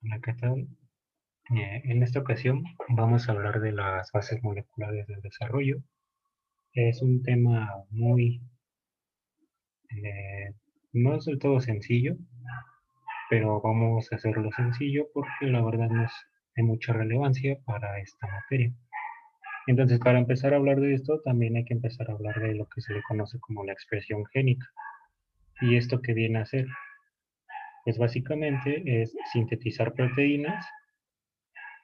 Hola, ¿qué tal? En esta ocasión vamos a hablar de las bases moleculares del desarrollo. Es un tema eh, no es del todo sencillo, pero vamos a hacerlo sencillo porque la verdad no es de mucha relevancia para esta materia. Entonces, para empezar a hablar de esto, también hay que empezar a hablar de lo que se le conoce como la expresión génica. ¿Y esto qué viene a hacer? Pues básicamente es sintetizar proteínas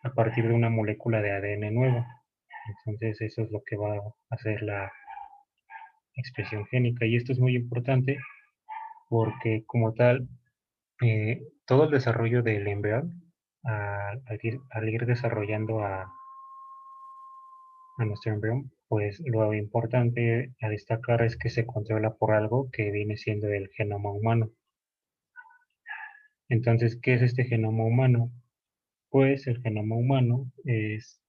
a partir de una molécula de ADN nueva. Entonces eso es lo que va a hacer la expresión génica. Y esto es muy importante porque como tal, todo el desarrollo del embrión, al ir desarrollando a nuestro embrión, pues lo importante a destacar es que se controla por algo que viene siendo el genoma humano. Entonces, ¿qué es este genoma humano? Pues el genoma humano es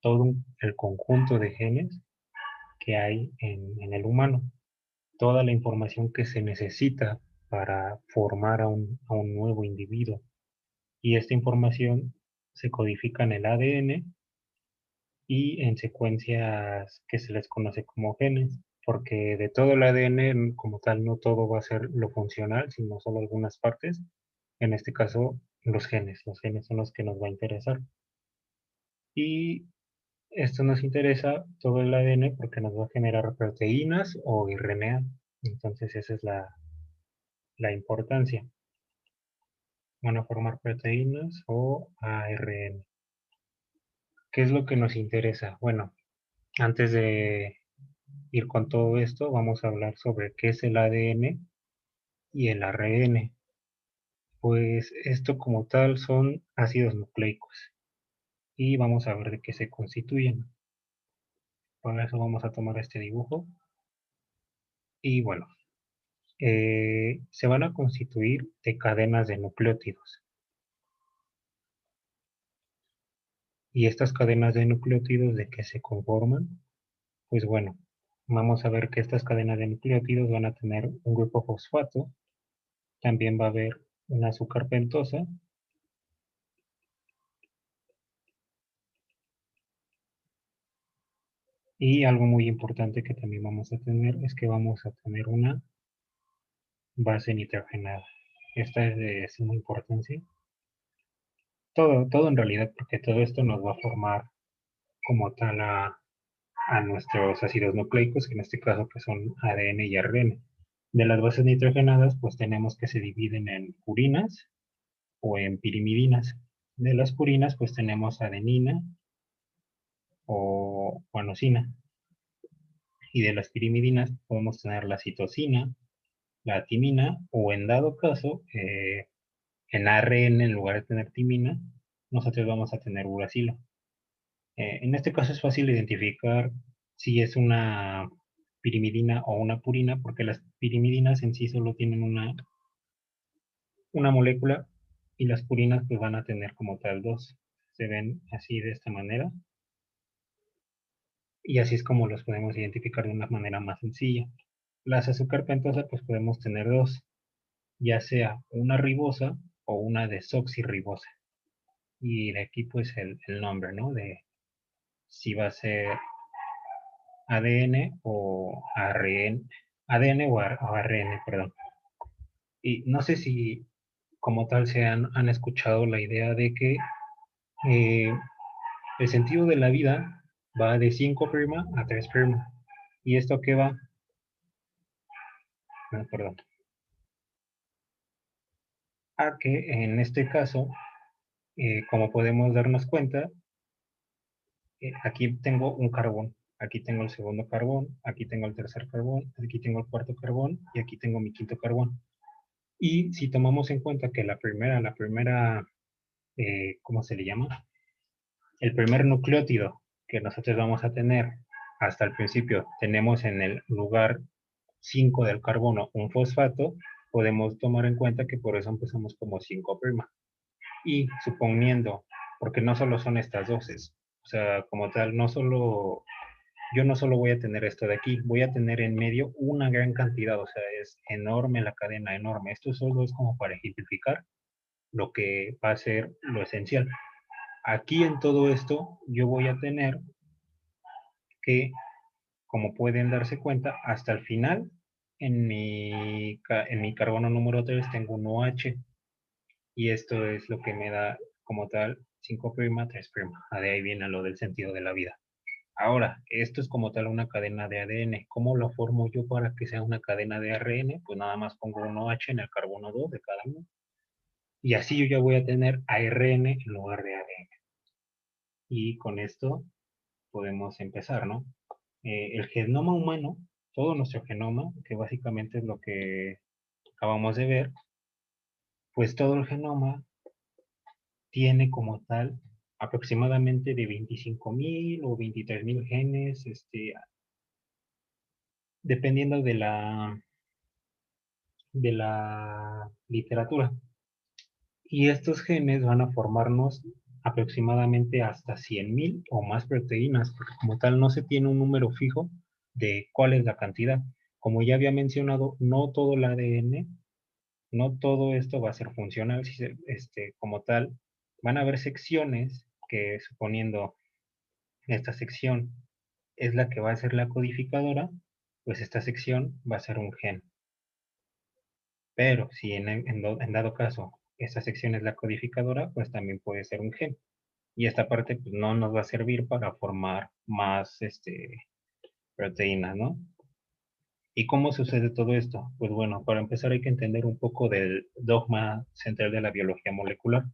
el conjunto de genes que hay en el humano. Toda la información que se necesita para formar a un nuevo individuo. Y esta información se codifica en el ADN y en secuencias que se les conoce como genes, porque de todo el ADN como tal no todo va a ser lo funcional, sino solo algunas partes. En este caso, los genes son los que nos va a interesar. Y esto nos interesa todo el ADN porque nos va a generar proteínas o RNA. Entonces esa es la importancia. Van a formar proteínas o ARN. ¿Qué es lo que nos interesa? Bueno, antes de ir con todo esto, vamos a hablar sobre qué es el ADN y el ARN. Pues esto como tal son ácidos nucleicos y vamos a ver de qué se constituyen. Para eso vamos a tomar este dibujo y bueno, se van a constituir de cadenas de nucleótidos. ¿Y estas cadenas de nucleótidos de qué se conforman? Pues bueno, vamos a ver que estas cadenas de nucleótidos van a tener un grupo fosfato, también va a haber un azúcar pentosa y algo muy importante que también vamos a tener es que vamos a tener una base nitrogenada. Esta es de suma importancia. Todo en realidad, porque todo esto nos va a formar como tal a nuestros ácidos nucleicos, que en este caso que son ADN y ARN. De las bases nitrogenadas, pues tenemos que se dividen en purinas o en pirimidinas. De las purinas, pues tenemos adenina o guanosina. Y de las pirimidinas podemos tener la citosina, la timina, o en dado caso, en ARN, en lugar de tener timina, nosotros vamos a tener uracilo. En este caso es fácil identificar si es una pirimidina o una purina, porque las pirimidinas en sí solo tienen una molécula y las purinas pues van a tener como tal dos. Se ven así de esta manera y así es como los podemos identificar de una manera más sencilla. Las azúcar pentosa pues podemos tener dos, ya sea una ribosa o una desoxirribosa. Y de aquí pues el nombre, ¿no? De si va a ser ADN o ARN, ADN o ARN, perdón. Y no sé si como tal han escuchado la idea de que eh, el sentido de la vida va de 5' a 3'. ¿Y esto qué va? No, perdón. A que en este caso, como podemos darnos cuenta, aquí tengo un carbón, aquí tengo el segundo carbón, aquí tengo el tercer carbón, aquí tengo el cuarto carbón y aquí tengo mi quinto carbón. Y si tomamos en cuenta que ¿cómo se le llama? El primer nucleótido que nosotros vamos a tener hasta el principio, tenemos en el lugar 5 del carbono un fosfato, podemos tomar en cuenta que por eso empezamos como 5'. Y suponiendo, porque no solo son estas dosis, o sea, como tal, yo no solo voy a tener esto de aquí, voy a tener en medio una gran cantidad, o sea, es enorme la cadena, enorme. Esto solo es como para ejemplificar lo que va a ser lo esencial. Aquí en todo esto yo voy a tener que, como pueden darse cuenta, hasta el final en mi carbono número 3 tengo un OH y esto es lo que me da como tal 5', 3'. De ahí viene lo del sentido de la vida. Ahora, esto es como tal una cadena de ADN. ¿Cómo lo formo yo para que sea una cadena de ARN? Pues nada más pongo un OH en el carbono 2 de cada uno. Y así yo ya voy a tener ARN en lugar de ADN. Y con esto podemos empezar, ¿no? El genoma humano, todo nuestro genoma, que básicamente es lo que acabamos de ver, pues todo el genoma tiene como tal aproximadamente de 25.000 o 23.000 genes, dependiendo de la literatura. Y estos genes van a formarnos aproximadamente hasta 100.000 o más proteínas, porque como tal no se tiene un número fijo de cuál es la cantidad. Como ya había mencionado, no todo el ADN, no todo esto va a ser funcional. Como tal, van a haber secciones que, suponiendo esta sección es la que va a ser la codificadora, pues esta sección va a ser un gen. Pero si en dado caso esta sección es la codificadora, pues también puede ser un gen. Y esta parte pues, no nos va a servir para formar más proteínas, ¿no? ¿Y cómo sucede todo esto? Pues bueno, para empezar hay que entender un poco del dogma central de la biología molecular.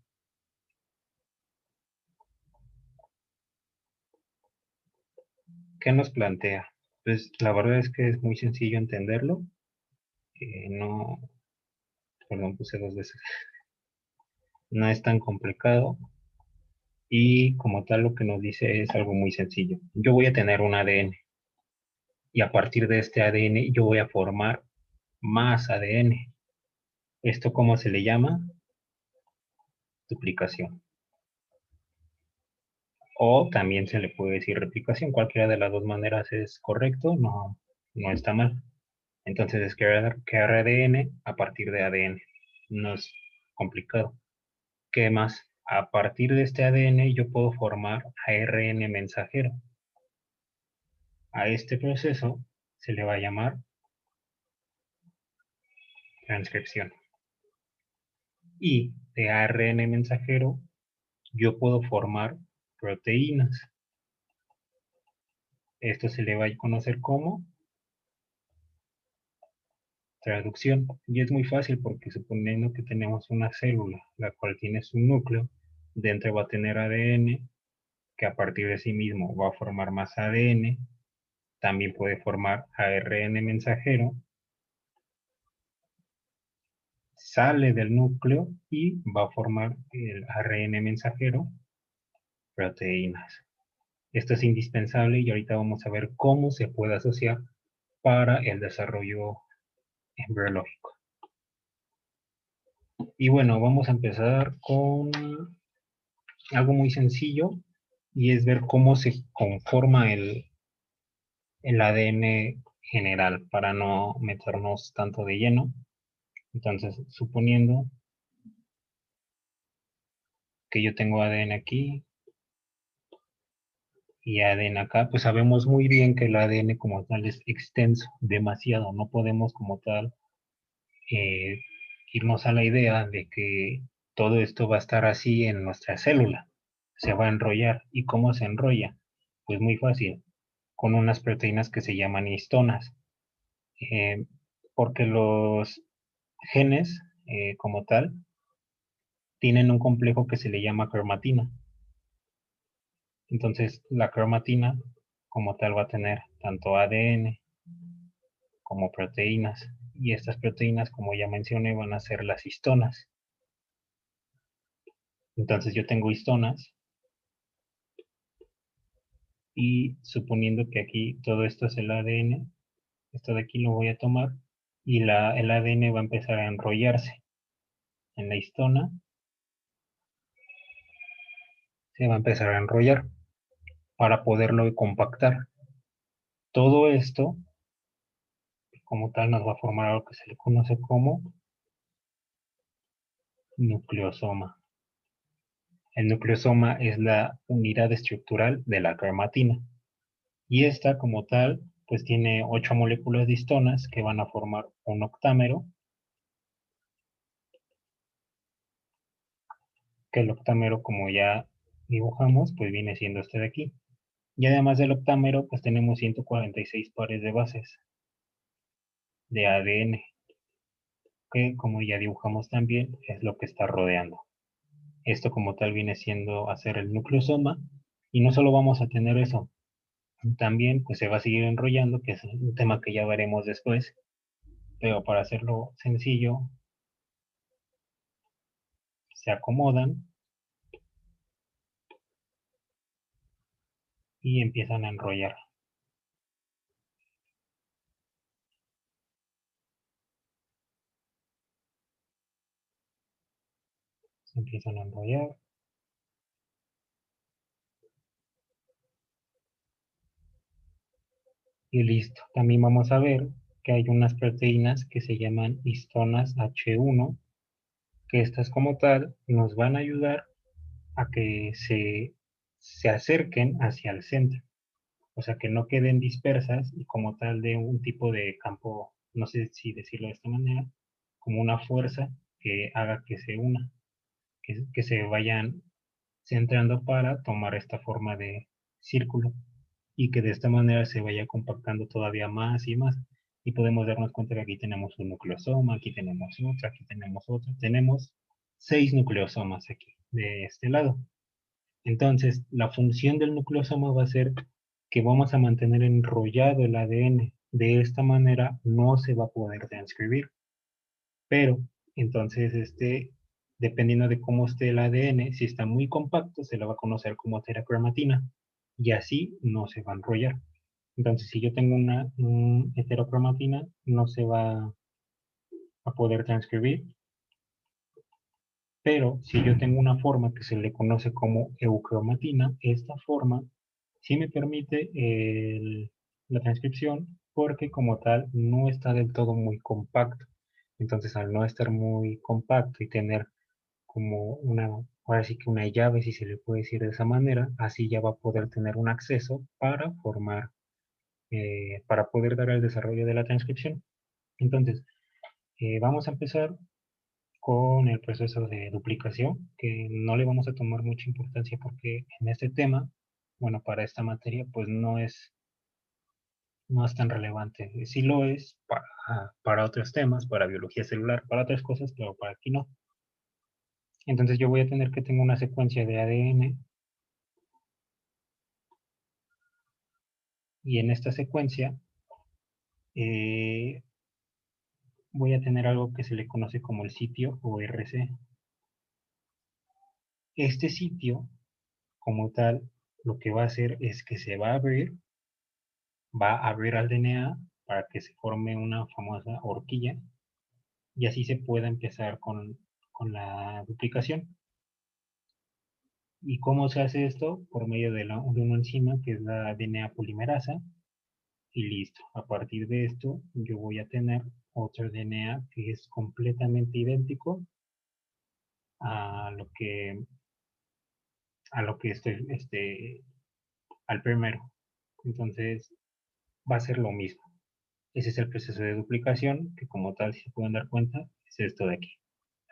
¿Qué nos plantea? Pues la verdad es que es muy sencillo entenderlo. No, perdón, puse dos veces. No es tan complicado. Y como tal lo que nos dice es algo muy sencillo. Yo voy a tener un ADN y a partir de este ADN yo voy a formar más ADN. ¿Esto cómo se le llama? Duplicación. O también se le puede decir replicación. Cualquiera de las dos maneras es correcto, no está mal. Entonces es crear ADN a partir de ADN. No es complicado. ¿Qué más? A partir de este ADN yo puedo formar ARN mensajero. A este proceso se le va a llamar transcripción. Y de ARN mensajero yo puedo formar proteínas. Esto se le va a conocer como traducción. Y es muy fácil porque suponiendo que tenemos una célula, la cual tiene su núcleo, dentro va a tener ADN, que a partir de sí mismo va a formar más ADN, también puede formar ARN mensajero, sale del núcleo y va a formar el ARN mensajero, proteínas. Esto es indispensable y ahorita vamos a ver cómo se puede asociar para el desarrollo embriológico. Y bueno, vamos a empezar con algo muy sencillo y es ver cómo se conforma el ADN general para no meternos tanto de lleno. Entonces, suponiendo que yo tengo ADN aquí y ADN acá, pues sabemos muy bien que el ADN como tal es extenso, demasiado. No podemos como tal eh, irnos a la idea de que todo esto va a estar así en nuestra célula. Se va a enrollar. ¿Y cómo se enrolla? Pues muy fácil, con unas proteínas que se llaman histonas. Eh, porque los genes, como tal, tienen un complejo que se le llama cromatina. Entonces, la cromatina, como tal, va a tener tanto ADN como proteínas. Y estas proteínas, como ya mencioné, van a ser las histonas. Entonces, yo tengo histonas y suponiendo que aquí todo esto es el ADN, esto de aquí lo voy a tomar y el ADN va a empezar a enrollarse en la histona, se va a empezar a enrollar para poderlo compactar. Todo esto, como tal, nos va a formar algo que se le conoce como nucleosoma. El nucleosoma es la unidad estructural de la cromatina. Y esta, como tal, pues tiene 8 moléculas de histonas que van a formar un octámero, que el octámero, como ya dibujamos, pues viene siendo este de aquí. Y además del octámero, pues tenemos 146 pares de bases de ADN, que como ya dibujamos también, es lo que está rodeando. Esto como tal viene siendo hacer el nucleosoma, y no solo vamos a tener eso, también pues se va a seguir enrollando, que es un tema que ya veremos después, pero para hacerlo sencillo, se acomodan y empiezan a enrollar. Se empiezan a enrollar y listo. También vamos a ver que hay unas proteínas que se llaman histonas H1, que estas como tal nos van a ayudar a que se acerquen hacia el centro. O sea, que no queden dispersas y como tal de un tipo de campo, no sé si decirlo de esta manera, como una fuerza que haga que se una, que se vayan centrando para tomar esta forma de círculo y que de esta manera se vaya compactando todavía más y más. Y podemos darnos cuenta que aquí tenemos un nucleosoma, aquí tenemos otro, aquí tenemos otro. Tenemos 6 nucleosomas aquí, de este lado. Entonces, la función del nucleosoma va a ser que vamos a mantener enrollado el ADN. De esta manera no se va a poder transcribir. Pero, entonces, dependiendo de cómo esté el ADN, si está muy compacto, se lo va a conocer como heterocromatina. Y así no se va a enrollar. Entonces, si yo tengo una heterocromatina, no se va a poder transcribir. Pero si yo tengo una forma que se le conoce como eucromatina, esta forma sí me permite la transcripción porque como tal no está del todo muy compacto. Entonces al no estar muy compacto y tener como ahora sí que una llave, si se le puede decir de esa manera, así ya va a poder tener un acceso para formar, para poder dar el desarrollo de la transcripción. Entonces, vamos a empezar con el proceso de duplicación, que no le vamos a tomar mucha importancia porque en este tema, bueno, para esta materia, pues no es tan relevante. Sí lo es para otros temas, para biología celular, para otras cosas, pero para aquí no. Entonces yo voy a tener que tener una secuencia de ADN y en esta secuencia eh, voy a tener algo que se le conoce como el sitio ORC. Este sitio, como tal, lo que va a hacer es que se va a abrir al DNA para que se forme una famosa horquilla y así se pueda empezar con la duplicación. ¿Y cómo se hace esto? Por medio de una enzima que es la DNA polimerasa y listo. A partir de esto yo voy a tener otro DNA que es completamente idéntico a lo que, estoy, al primero. Entonces va a ser lo mismo. Ese es el proceso de duplicación, que como tal, si se pueden dar cuenta, es esto de aquí.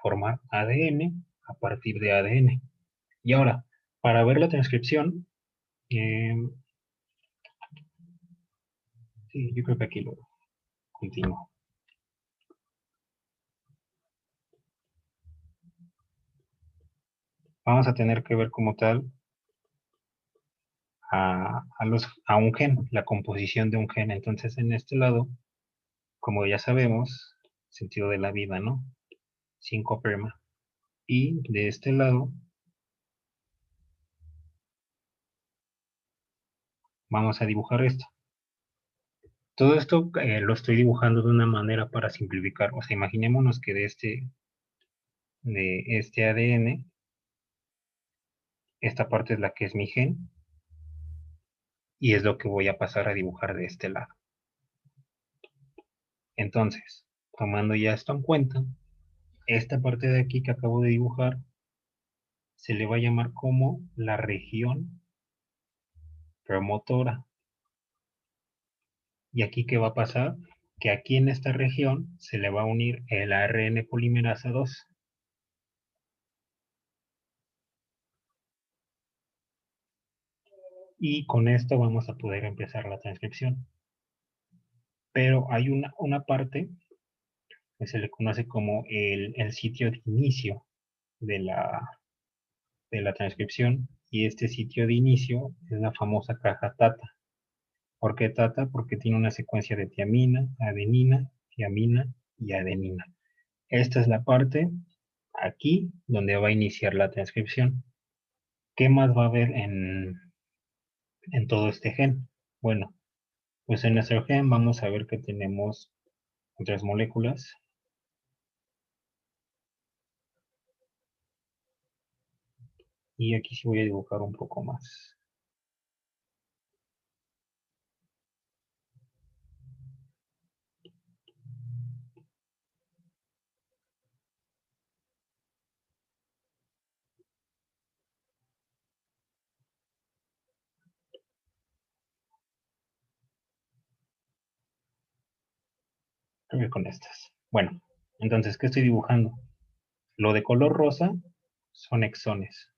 Formar ADN a partir de ADN. Y ahora, para ver la transcripción, eh, sí, yo creo que aquí lo continúo. Vamos a tener que ver como tal a un gen, la composición de un gen. Entonces, en este lado, como ya sabemos, sentido de la vida, ¿no? 5' y de este lado vamos a dibujar esto. Todo esto lo estoy dibujando de una manera para simplificar. O sea, imaginémonos que de este ADN, esta parte es la que es mi gen y es lo que voy a pasar a dibujar de este lado. Entonces, tomando ya esto en cuenta, esta parte de aquí que acabo de dibujar se le va a llamar como la región promotora. ¿Y aquí qué va a pasar? Que aquí en esta región se le va a unir el ARN polimerasa 2. Y con esto vamos a poder empezar la transcripción. Pero hay una parte que se le conoce como el sitio de inicio de la transcripción, y este sitio de inicio es la famosa caja TATA. ¿Por qué TATA? Porque tiene una secuencia de tiamina, adenina, tiamina y adenina. Esta es la parte aquí donde va a iniciar la transcripción. ¿Qué más va a haber en todo este gen? Bueno, pues en nuestro gen vamos a ver que tenemos otras moléculas. Y aquí sí voy a dibujar un poco más. Creo que con estas. Bueno, entonces, ¿qué estoy dibujando? Lo de color rosa son exones.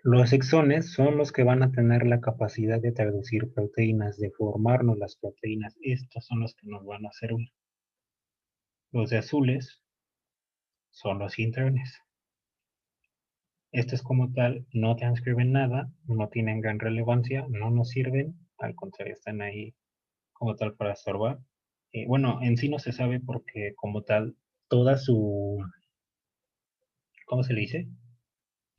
Los exones son los que van a tener la capacidad de traducir proteínas, de formarnos las proteínas. Estos son los que nos van a servir. Los de azules son los intrones. Estos como tal no transcriben nada, no tienen gran relevancia, no nos sirven, al contrario, están ahí como tal para estorbar. Bueno, en sí no se sabe porque como tal, toda su, ¿cómo se le dice?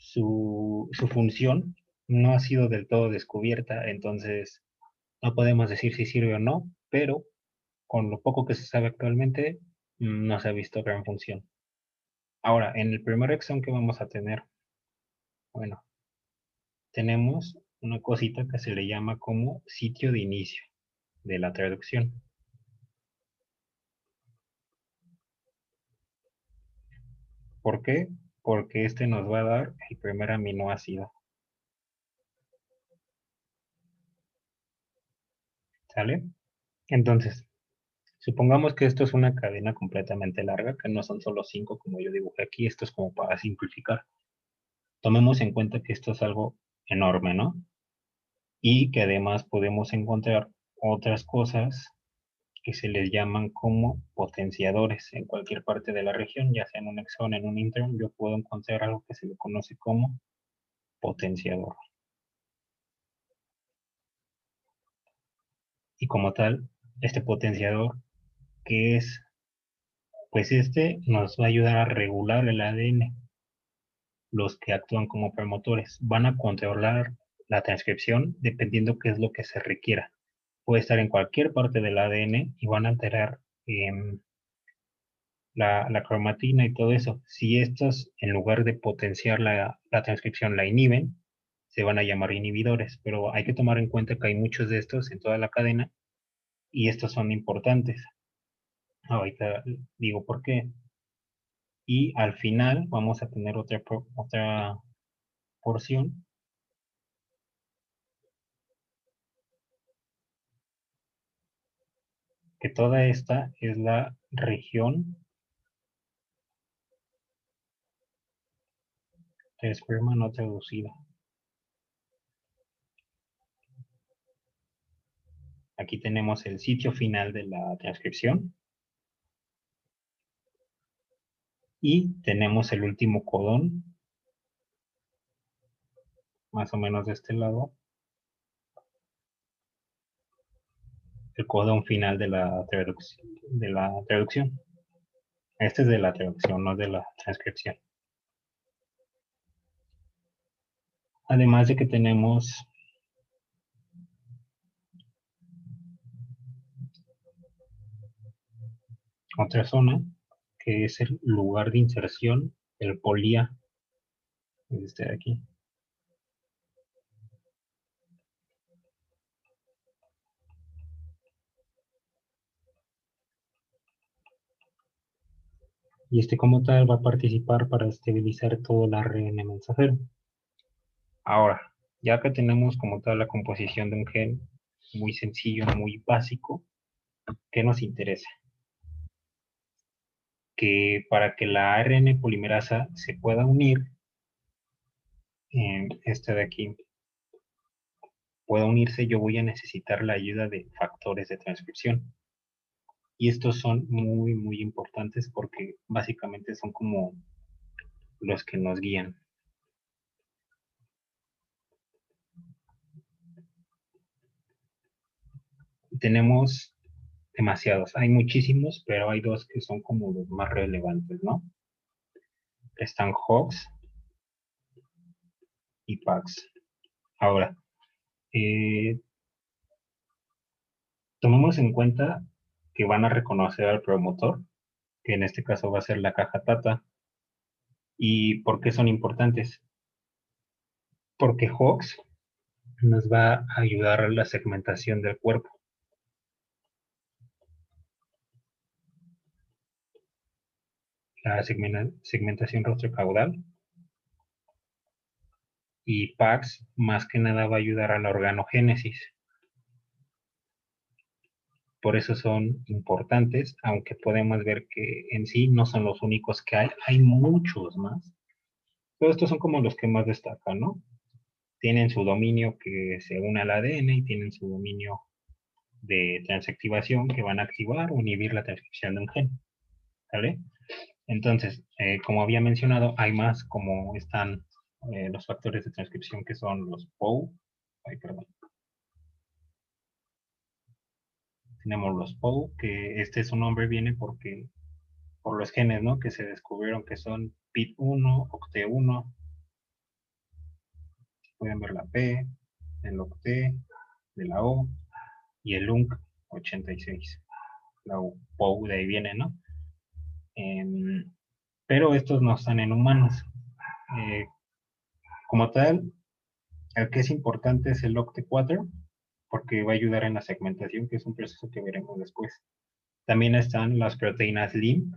Su función no ha sido del todo descubierta, entonces no podemos decir si sirve o no, pero con lo poco que se sabe actualmente, no se ha visto gran función. Ahora, en el primer exón que vamos a tener, bueno, tenemos una cosita que se le llama como sitio de inicio de la traducción. ¿Por qué? Porque este nos va a dar el primer aminoácido. ¿Sale? Entonces, supongamos que esto es una cadena completamente larga, que no son solo 5 como yo dibujé aquí, esto es como para simplificar. Tomemos en cuenta que esto es algo enorme, ¿no? Y que además podemos encontrar otras cosas que se les llaman como potenciadores en cualquier parte de la región, ya sea en un exón, en un intron, yo puedo encontrar algo que se le conoce como potenciador. Y como tal, este potenciador, ¿qué es? Pues este nos va a ayudar a regular el ADN. Los que actúan como promotores van a controlar la transcripción dependiendo qué es lo que se requiera. Puede estar en cualquier parte del ADN y van a alterar la cromatina y todo eso. Si estos, en lugar de potenciar la transcripción, la inhiben, se van a llamar inhibidores, pero hay que tomar en cuenta que hay muchos de estos en toda la cadena y estos son importantes. Ahorita digo por qué. Y al final vamos a tener otra porción, que toda esta es la región de esperma no traducida. Aquí tenemos el sitio final de la transcripción y tenemos el último codón, más o menos de este lado, el codón final de la traducción. Este es de la traducción, no de la transcripción. Además de que tenemos otra zona, que es el lugar de inserción, el polía, este de aquí. y este como tal va a participar para estabilizar todo el ARN mensajero. Ahora, ya que tenemos como tal la composición de un gen muy sencillo, muy básico, ¿qué nos interesa? Que para que la ARN polimerasa se pueda unir, este de aquí, pueda unirse, yo voy a necesitar la ayuda de factores de transcripción. Y estos son muy, muy importantes porque básicamente son como los que nos guían. Tenemos demasiados, hay muchísimos, pero hay dos que son como los más relevantes, ¿no? Están Hox y Pax. Ahora, eh, tomemos en cuenta que van a reconocer al promotor, que en este caso va a ser la caja Tata. ¿Y por qué son importantes? Porque Hox nos va a ayudar a la segmentación del cuerpo. La segmentación rostro-caudal. Y Pax más que nada va a ayudar a la organogénesis. Por eso son importantes, aunque podemos ver que en sí no son los únicos que hay muchos más. Pero estos son como los que más destacan, ¿no? Tienen su dominio que se une al ADN y tienen su dominio de transactivación que van a activar o inhibir la transcripción de un gen. ¿Vale? Entonces, como había mencionado, hay más como están los factores de transcripción que son los POU. Ay, perdón. Tenemos los POU, que este su nombre viene porque por los genes, ¿no? Que se descubrieron que son PIT1, OCT1. Pueden ver la P, el OCT, de la O y el UNC 86. La POU de ahí viene, ¿no? Pero estos no están en humanos. Eh, como tal, el que es importante es el OCT4, porque va a ayudar en la segmentación, que es un proceso que veremos después. También están las proteínas LIM,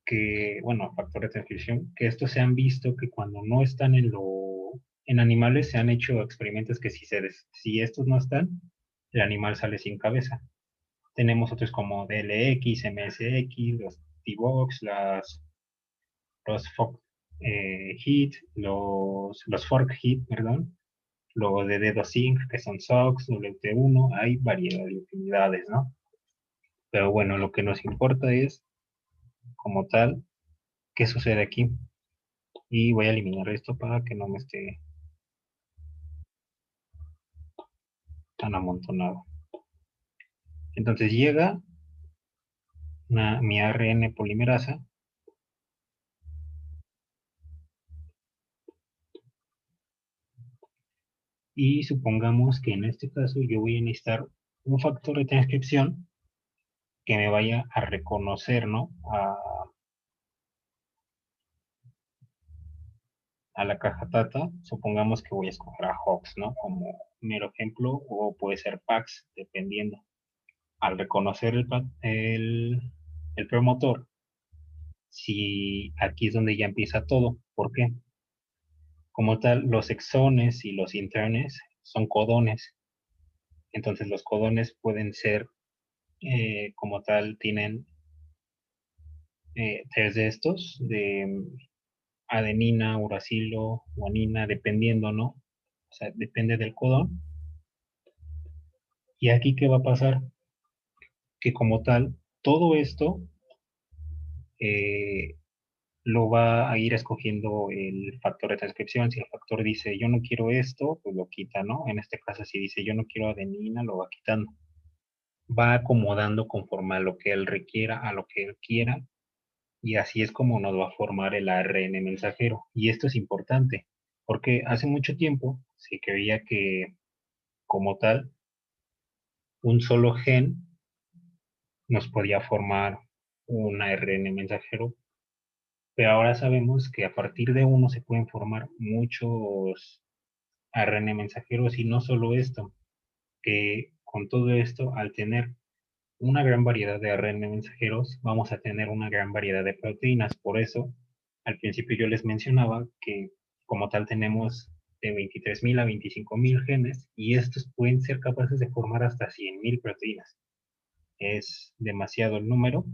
que, bueno, factores de transcripción, que estos se han visto que cuando no están en animales se han hecho experimentos que si estos no están, el animal sale sin cabeza. Tenemos otros como DLX, MSX, los T-Box, los FOC HIT, los FORK HIT, perdón, los de dedo zinc, que son SOX, WT1, hay variedad de utilidades, ¿no? Pero bueno, lo que nos importa es, como tal, qué sucede aquí. Y voy a eliminar esto para que no me esté tan amontonado. Entonces llega mi ARN polimerasa y supongamos que en este caso yo voy a necesitar un factor de transcripción que me vaya a reconocer, ¿no? A la caja Tata. Supongamos que voy a escoger a Hox, ¿no? Como mero ejemplo, o puede ser Pax, dependiendo. Al reconocer el promotor, si aquí es donde ya empieza todo. ¿Por qué? Como tal, los exones y los internes son codones. Entonces los codones pueden ser, como tal, tienen tres de estos, de adenina, uracilo, guanina, dependiendo, ¿no? O sea, depende del codón. Y aquí, ¿qué va a pasar? Que como tal, todo esto eh, lo va a ir escogiendo el factor de transcripción. Si el factor dice yo no quiero esto, pues lo quita, ¿no? En este caso, si dice yo no quiero adenina, lo va quitando. Va acomodando conforme a lo que él requiera, a lo que él quiera, y así es como nos va a formar el ARN mensajero. Y esto es importante, porque hace mucho tiempo se creía que como tal, un solo gen nos podía formar un ARN mensajero, pero ahora sabemos que a partir de uno se pueden formar muchos ARN mensajeros y no solo esto, que con todo esto, al tener una gran variedad de ARN mensajeros, vamos a tener una gran variedad de proteínas. Por eso, al principio yo les mencionaba que como tal tenemos de 23.000 a 25.000 genes y estos pueden ser capaces de formar hasta 100.000 proteínas. Es demasiado el número,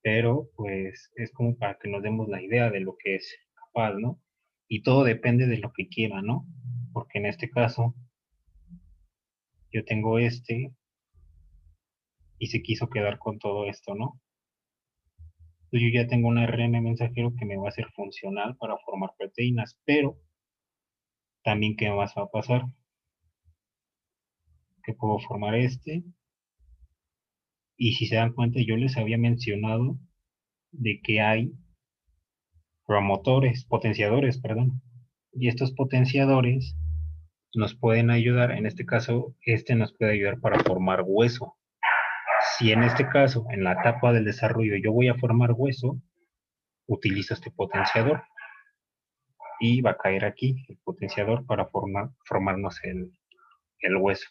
pero pues es como para que nos demos la idea de lo que es capaz, ¿no? Y todo depende de lo que quiera, ¿no? Porque en este caso yo tengo este y se quiso quedar con todo esto, ¿no? Entonces yo ya tengo un ARN mensajero que me va a ser funcional para formar proteínas, pero también ¿qué más va a pasar? Que puedo formar este y si se dan cuenta yo les había mencionado de que hay promotores, potenciadores, perdón. Y estos potenciadores nos pueden ayudar, en este caso, este nos puede ayudar para formar hueso. Si en este caso, en la etapa del desarrollo, yo voy a formar hueso, utilizo este potenciador y va a caer aquí el potenciador para formarnos el hueso.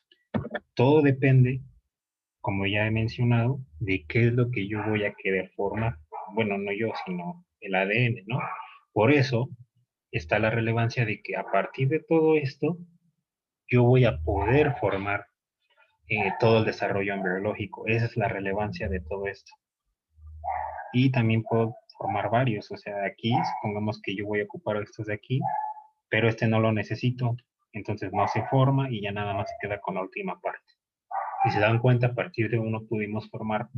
Todo depende, como ya he mencionado, de qué es lo que yo voy a querer formar. Bueno, no yo, sino el ADN, ¿no? Por eso está la relevancia de que a partir de todo esto, yo voy a poder formar todo el desarrollo embriológico. Esa es la relevancia de todo esto. Y también puedo formar varios, o sea, aquí, supongamos que yo voy a ocupar estos de aquí, pero este no lo necesito, entonces no se forma y ya nada más se queda con la última parte. Si se dan cuenta, a partir de uno pudimos formar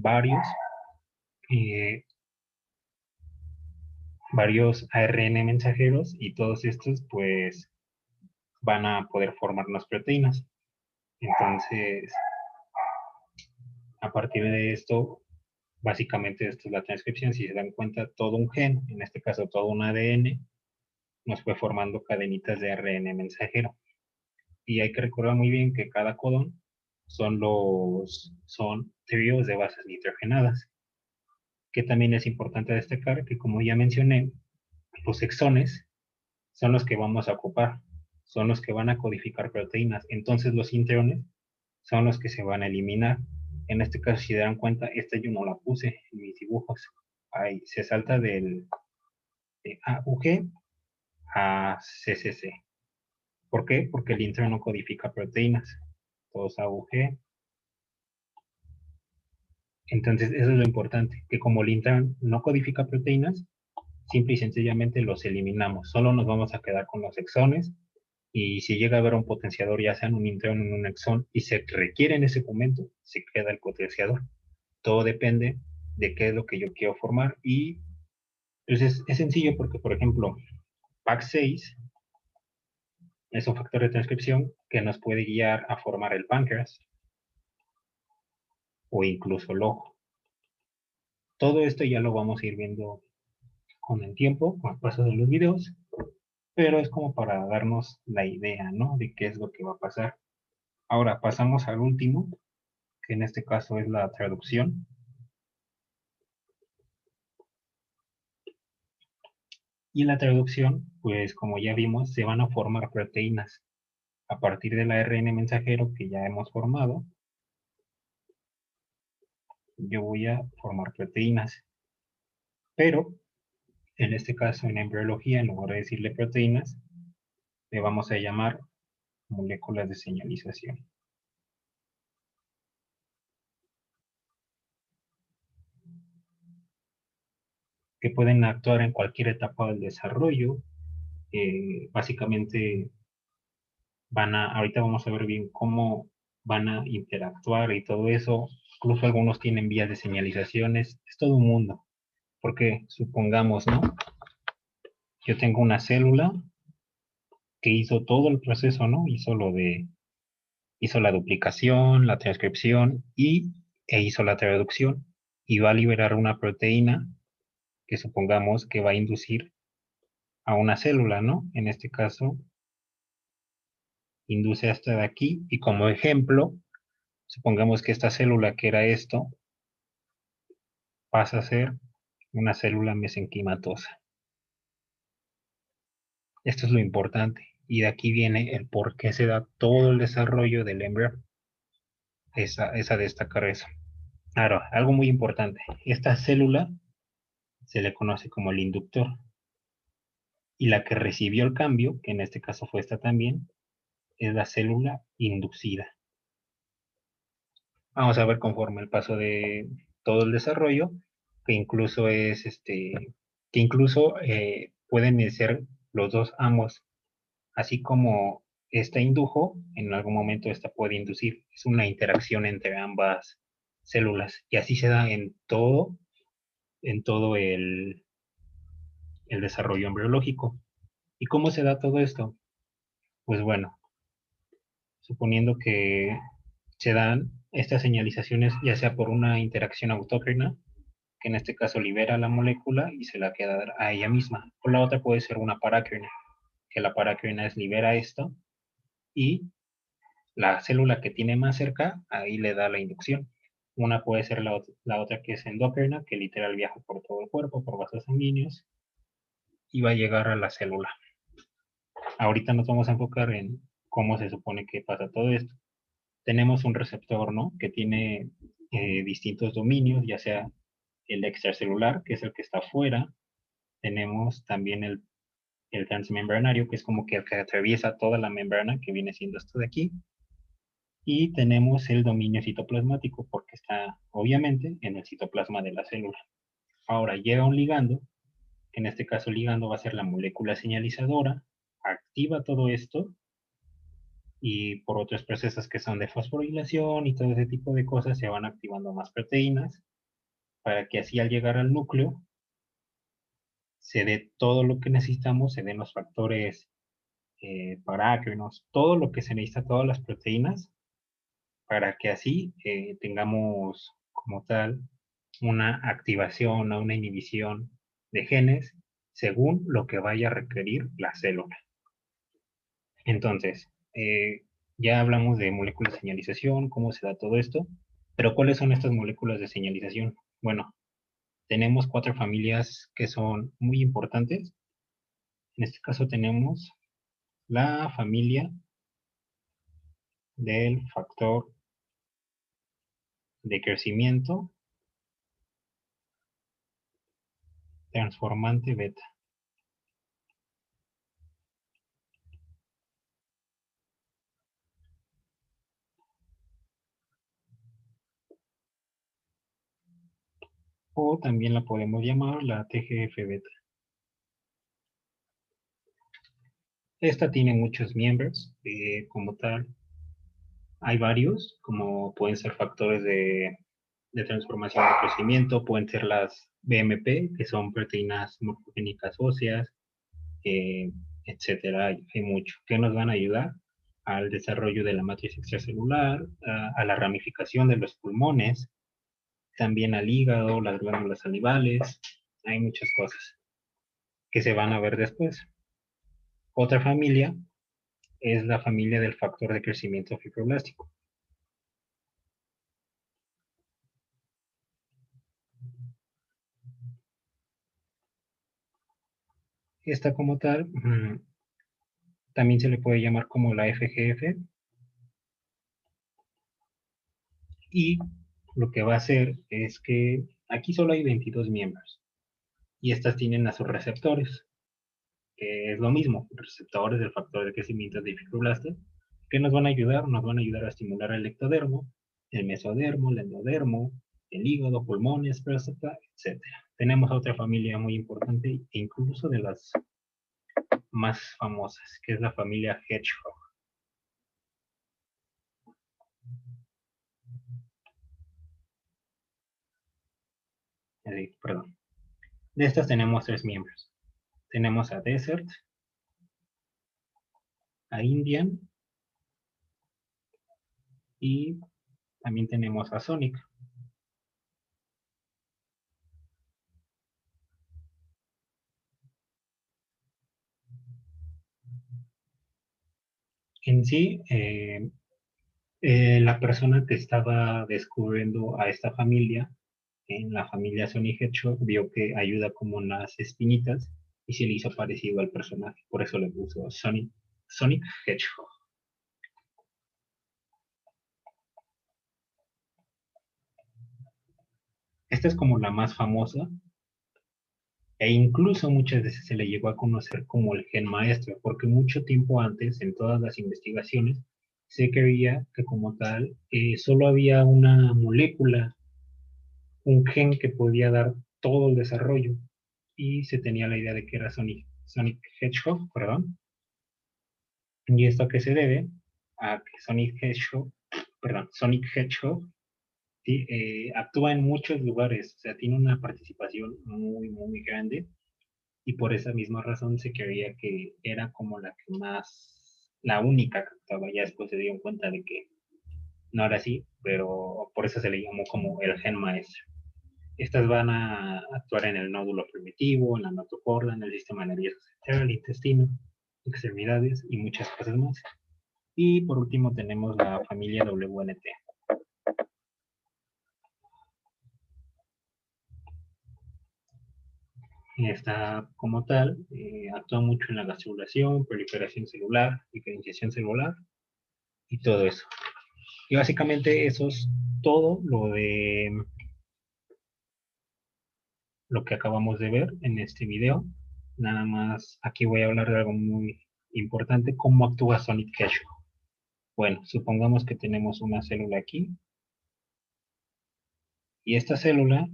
eh, varios ARN mensajeros y todos estos pues van a poder formarnos proteínas. Entonces, a partir de esto, básicamente esto es la transcripción. Si se dan cuenta, todo un gen, en este caso todo un ADN, nos fue formando cadenitas de ARN mensajero. Y hay que recordar muy bien que cada codón son tríos de bases nitrogenadas, que también es importante destacar que, como ya mencioné, los exones son los que vamos a ocupar, son los que van a codificar proteínas. Entonces los intrones son los que se van a eliminar. En este caso, si se dan cuenta, esta yo no la puse en mis dibujos. Ahí se salta de AUG a CCC. ¿Por qué? Porque el intro no codifica proteínas. Todos AUG. Entonces, eso es lo importante, que como el intran no codifica proteínas, simple y sencillamente los eliminamos. Solo nos vamos a quedar con los exones y si llega a haber un potenciador, ya sea en un intrón o en un exón, y se requiere en ese momento, se queda el potenciador. Todo depende de qué es lo que yo quiero formar y pues es sencillo porque, por ejemplo, PAC6 es un factor de transcripción que nos puede guiar a formar el páncreas o incluso el ojo. Todo esto ya lo vamos a ir viendo con el tiempo, con el paso de los videos, pero es como para darnos la idea, ¿no? De qué es lo que va a pasar. Ahora pasamos al último, que en este caso es la traducción. Y en la traducción, pues como ya vimos, se van a formar proteínas a partir del ARN mensajero que ya hemos formado. Yo voy a formar proteínas, pero en este caso en embriología, en lugar de decirle proteínas, le vamos a llamar moléculas de señalización. Que pueden actuar en cualquier etapa del desarrollo. Básicamente ahorita vamos a ver bien cómo van a interactuar y todo eso. Incluso algunos tienen vías de señalizaciones. Es todo un mundo. Porque supongamos, ¿no? Yo tengo una célula que hizo todo el proceso, ¿no? Hizo la duplicación, la transcripción e hizo la traducción y va a liberar una proteína que supongamos que va a inducir a una célula, ¿no? En este caso, induce hasta de aquí y como ejemplo, supongamos que esta célula que era esto pasa a ser una célula mesenquimatosa. Esto es lo importante y de aquí viene el por qué se da todo el desarrollo del embrión. esa destacar eso. Ahora, algo muy importante. Esta célula se le conoce como el inductor. Y la que recibió el cambio, que en este caso fue esta también, es la célula inducida. Vamos a ver conforme el paso de todo el desarrollo, que incluso es que incluso pueden ser los dos ambos, así como esta indujo, en algún momento esta puede inducir. Es una interacción entre ambas células y así se da en todo el desarrollo embriológico. ¿Y cómo se da todo esto? Pues bueno, suponiendo que se dan estas señalizaciones ya sea por una interacción autócrina, que en este caso libera la molécula y se la queda a ella misma, o la otra puede ser una parácrina, que la parácrina es libera esto y la célula que tiene más cerca, ahí le da la inducción. Una puede ser la otra que es endócrina, que literal viaja por todo el cuerpo, por vasos sanguíneos, y va a llegar a la célula. Ahorita nos vamos a enfocar en cómo se supone que pasa todo esto. Tenemos un receptor, ¿no? Que tiene distintos dominios, ya sea el extracelular, que es el que está afuera. Tenemos también el transmembranario, que es como que el que atraviesa toda la membrana, que viene siendo esto de aquí. Y tenemos el dominio citoplasmático, porque está obviamente en el citoplasma de la célula. Ahora llega un ligando, que en este caso el ligando va a ser la molécula señalizadora, activa todo esto y por otros procesos que son de fosforilación y todo ese tipo de cosas se van activando más proteínas para que así al llegar al núcleo se dé todo lo que necesitamos, se den los factores parácrinos, todo lo que se necesita, todas las proteínas, para que así tengamos como tal una activación o una inhibición de genes según lo que vaya a requerir la célula. Entonces, ya hablamos de moléculas de señalización, cómo se da todo esto, pero ¿cuáles son estas moléculas de señalización? Bueno, tenemos cuatro familias que son muy importantes. En este caso tenemos la familia del factor de crecimiento transformante beta. O también la podemos llamar la TGF beta. Esta tiene muchos miembros, como tal. Hay varios, como pueden ser factores de transformación de crecimiento, pueden ser las BMP, que son proteínas morfogénicas óseas, eh, etcétera. Hay mucho que nos van a ayudar al desarrollo de la matriz extracelular, a la ramificación de los pulmones, también al hígado, las glándulas salivales. Hay muchas cosas que se van a ver después. Otra familia es la familia del factor de crecimiento fibroblástico. Esta como tal, también se le puede llamar como la FGF y lo que va a hacer es que aquí solo hay 22 miembros y estas tienen a sus receptores, que es lo mismo, receptores del factor de crecimiento de fibroblastos, que nos van a ayudar a estimular el ectodermo, el mesodermo, el endodermo, el hígado, pulmones, próstata, etcétera. Tenemos otra familia muy importante e incluso de las más famosas, que es la familia Hedgehog. Perdón. De estas tenemos tres miembros. Tenemos a Desert, a Indian y también tenemos a Sonic. En sí, la persona que estaba descubriendo a esta familia, en la familia Sonic Hedgehog, vio que ayuda como unas espinitas y se le hizo parecido al personaje. Por eso le puso Sonic Hedgehog. Esta es como la más famosa e incluso muchas veces se le llegó a conocer como el gen maestro, porque mucho tiempo antes, en todas las investigaciones, se creía que como tal solo había una molécula, un gen que podía dar todo el desarrollo y se tenía la idea de que era Sonic Hedgehog, perdón. ¿Y esto a qué se debe? A que Sonic Hedgehog sí, actúa en muchos lugares, o sea, tiene una participación muy, muy grande y por esa misma razón se creía que era como la que más, la única que actuaba. Ya después se dieron cuenta de que no era así, pero por eso se le llamó como el gen maestro. Estas van a actuar en el nódulo primitivo, en la notocorda, en el sistema nervioso central, intestino, extremidades y muchas cosas más. Y por último tenemos la familia WNT. Esta, como tal, actúa mucho en la vasculación, proliferación celular, diferenciación celular y todo eso. Y básicamente eso es todo lo de lo que acabamos de ver en este video. Nada más aquí voy a hablar de algo muy importante, cómo actúa Sonic Hedgehog. Bueno, supongamos que tenemos una célula aquí y esta célula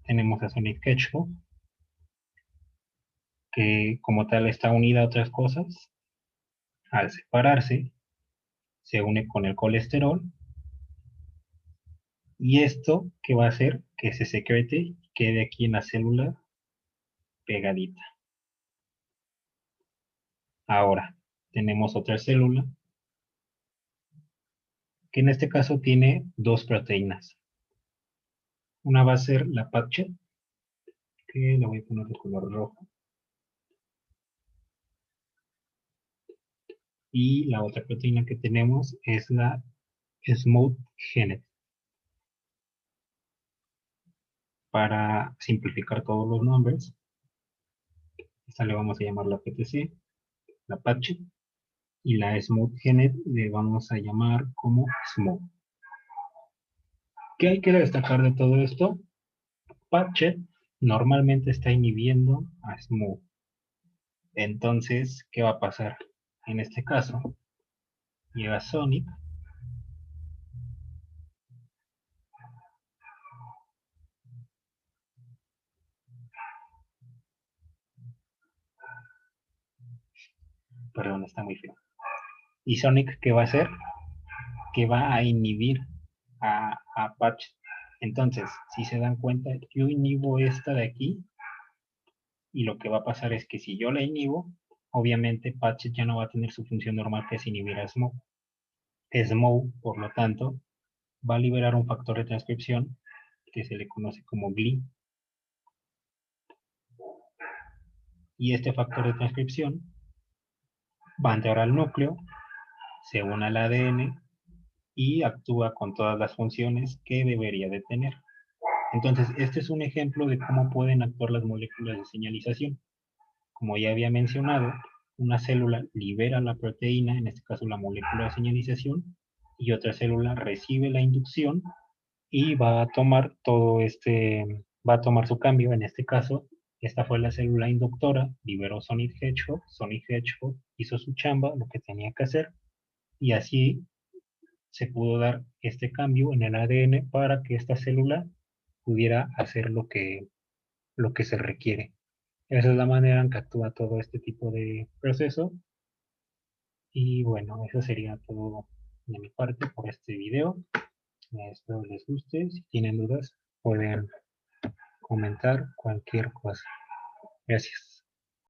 tenemos a Sonic Hedgehog que como tal está unida a otras cosas. Al separarse se une con el colesterol y esto que va a hacer que se secrete y quede aquí en la célula pegadita. Ahora tenemos otra célula que en este caso tiene dos proteínas. Una va a ser la PATCHET, que la voy a poner de color rojo, y la otra proteína que tenemos es la Smooth Genet. Para simplificar todos los nombres, esta le vamos a llamar la PTC, la PATCHET, y la Smooth Genet le vamos a llamar como Smooth. ¿Qué hay que destacar de todo esto? Patchet normalmente está inhibiendo a Smooth. Entonces, ¿qué va a pasar? En este caso, llega Sonic perdón, está muy feo. ¿Y Sonic qué va a hacer? Que va a inhibir a Patch. Entonces, si se dan cuenta, yo inhibo esta de aquí y lo que va a pasar es que si yo la inhibo, obviamente Patch ya no va a tener su función normal que es inhibir a Smoke. Smoke, por lo tanto, va a liberar un factor de transcripción que se le conoce como GLI. Y este factor de transcripción va a entrar al núcleo, se une al ADN y actúa con todas las funciones que debería de tener. Entonces, este es un ejemplo de cómo pueden actuar las moléculas de señalización. Como ya había mencionado, una célula libera la proteína, en este caso la molécula de señalización, y otra célula recibe la inducción y va a tomar va a tomar su cambio. En este caso, esta fue la célula inductora, liberó Sonic Hedgehog hizo su chamba, lo que tenía que hacer, y así se pudo dar este cambio en el ADN para que esta célula pudiera hacer lo que se requiere. Esa es la manera en que actúa todo este tipo de proceso. Y bueno, eso sería todo de mi parte por este video. Espero les guste. Si tienen dudas, pueden comentar cualquier cosa. Gracias.